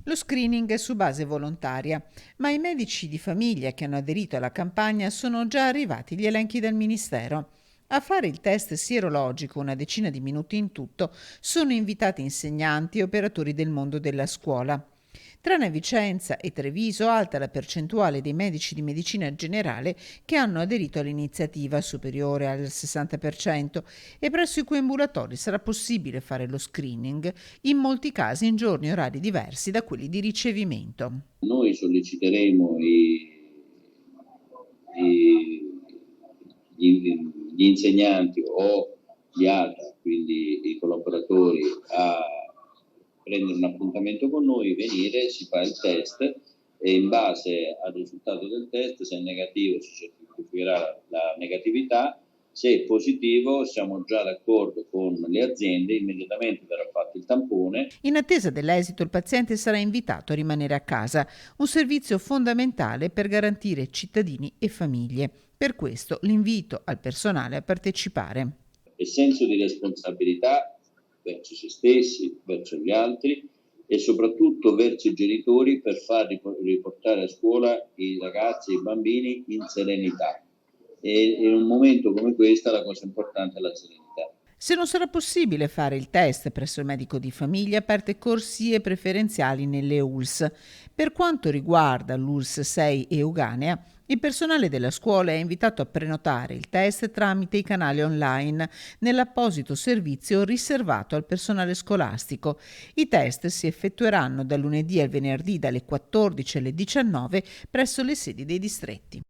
Lo screening è su base volontaria, ma ai medici di famiglia che hanno aderito alla campagna sono già arrivati gli elenchi del Ministero. A fare il test sierologico, una decina di minuti in tutto, sono invitati insegnanti e operatori del mondo della scuola. Tra Vicenza e Treviso alta la percentuale dei medici di medicina generale che hanno aderito all'iniziativa, superiore al 60%, e presso i cui ambulatori sarà possibile fare lo screening, in molti casi in giorni e orari diversi da quelli di ricevimento. Noi solleciteremo i- gli insegnanti o gli altri, quindi i collaboratori, a prendere un appuntamento con noi, venire, si fa il test e in base al risultato del test, se è negativo si certificherà la negatività, se è positivo siamo già d'accordo con le aziende, immediatamente verrà fatto il tampone. In attesa dell'esito, il paziente sarà invitato a rimanere a casa, un servizio fondamentale per garantire cittadini e famiglie. Per questo l'invito al personale a partecipare. E senso di responsabilità verso se stessi, verso gli altri e soprattutto verso i genitori per far riportare a scuola i ragazzi e i bambini in serenità. E in un momento come questo la cosa importante è la serenità. Se non sarà possibile fare il test presso il medico di famiglia, aperte corsie preferenziali nelle ULS. Per quanto riguarda l'ULS 6 e Euganea, il personale della scuola è invitato a prenotare il test tramite i canali online nell'apposito servizio riservato al personale scolastico. I test si effettueranno dal lunedì al venerdì dalle 14 alle 19 presso le sedi dei distretti.